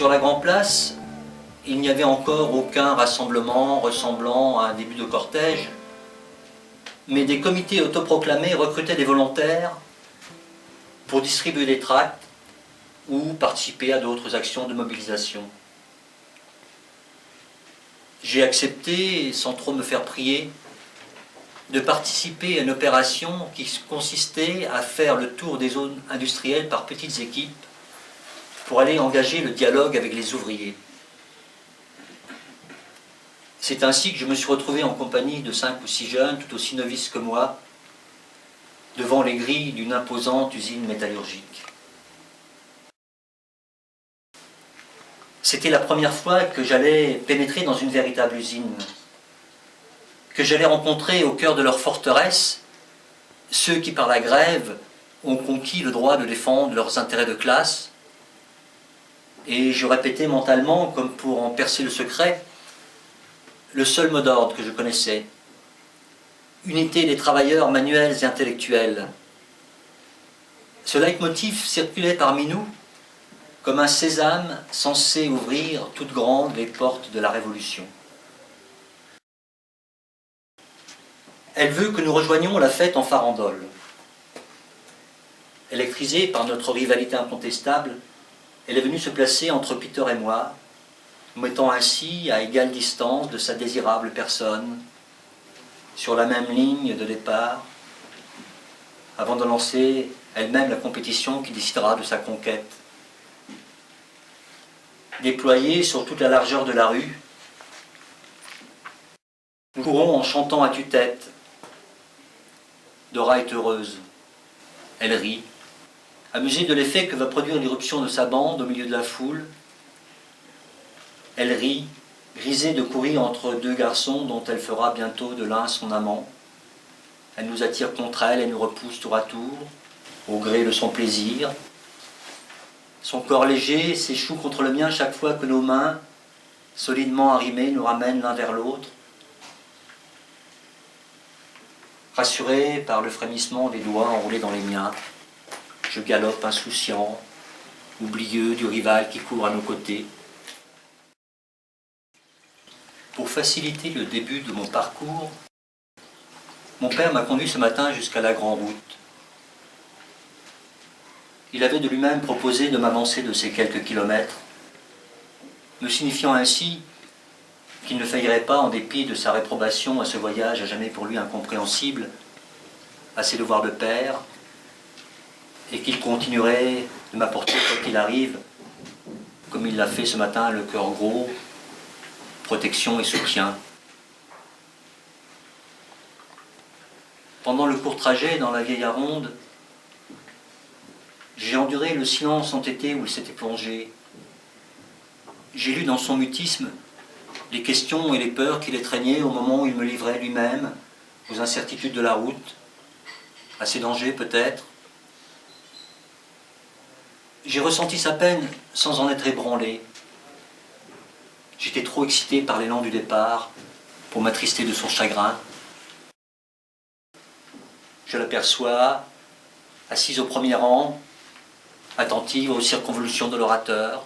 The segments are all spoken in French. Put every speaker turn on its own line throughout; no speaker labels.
Sur la Grand Place, il n'y avait encore aucun rassemblement ressemblant à un début de cortège, mais des comités autoproclamés recrutaient des volontaires pour distribuer des tracts ou participer à d'autres actions de mobilisation. J'ai accepté, sans trop me faire prier, de participer à une opération qui consistait à faire le tour des zones industrielles par petites équipes pour aller engager le dialogue avec les ouvriers. C'est ainsi que je me suis retrouvé en compagnie de 5 ou 6 jeunes, tout aussi novices que moi, devant les grilles d'une imposante usine métallurgique. C'était la première fois que j'allais pénétrer dans une véritable usine, que j'allais rencontrer au cœur de leur forteresse ceux qui, par la grève, ont conquis le droit de défendre leurs intérêts de classe. Et je répétais mentalement, comme pour en percer le secret, le seul mot d'ordre que je connaissais: unité des travailleurs manuels et intellectuels. Ce leitmotiv circulait parmi nous comme un sésame censé ouvrir toutes grandes les portes de la Révolution. Elle veut que nous rejoignions la fête en farandole. Électrisée par notre rivalité incontestable, elle est venue se placer entre Peter et moi, mettant ainsi à égale distance de sa désirable personne, sur la même ligne de départ, avant de lancer elle-même la compétition qui décidera de sa conquête. Déployés sur toute la largeur de la rue, nous courons en chantant à tue-tête. Dora est heureuse. Elle rit, amusée de l'effet que va produire l'irruption de sa bande au milieu de la foule. Elle rit, grisée de courir entre 2 garçons dont elle fera bientôt de l'un son amant. Elle nous attire contre elle et nous repousse tour à tour, au gré de son plaisir. Son corps léger s'échoue contre le mien chaque fois que nos mains, solidement arrimées, nous ramènent l'un vers l'autre. Rassuré par le frémissement des doigts enroulés dans les miens, je galope insouciant, oublieux du rival qui court à nos côtés. Pour faciliter le début de mon parcours, mon père m'a conduit ce matin jusqu'à la Grande Route. Il avait de lui-même proposé de m'avancer de ces quelques kilomètres, me signifiant ainsi qu'il ne faillirait pas, en dépit de sa réprobation à ce voyage à jamais pour lui incompréhensible, à ses devoirs de père, et qu'il continuerait de m'apporter, quoi qu'il arrive, comme il l'a fait ce matin, le cœur gros, protection et soutien. Pendant le court trajet dans la vieille Aronde, j'ai enduré le silence entêté où il s'était plongé. J'ai lu dans son mutisme les questions et les peurs qui l'étreignaient au moment où il me livrait lui-même aux incertitudes de la route, à ses dangers peut-être. J'ai ressenti sa peine sans en être ébranlé. J'étais trop excité par l'élan du départ pour m'attrister de son chagrin. Je l'aperçois, assise au premier rang, attentive aux circonvolutions de l'orateur.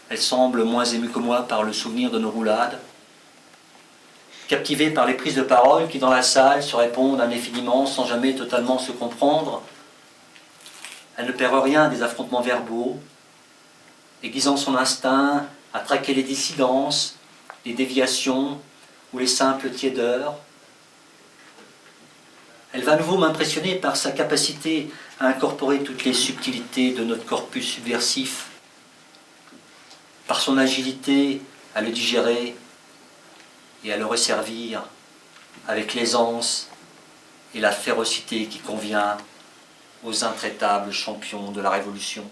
Elle semble moins émue que moi par le souvenir de nos roulades, captivée par les prises de parole qui dans la salle se répondent indéfiniment sans jamais totalement se comprendre. Elle ne perd rien des affrontements verbaux, aiguisant son instinct à traquer les dissidences, les déviations ou les simples tiédeurs. Elle va à nouveau m'impressionner par sa capacité à incorporer toutes les subtilités de notre corpus subversif, par son agilité à le digérer et à le resservir avec l'aisance et la férocité qui convient aux intraitables champions de la Révolution.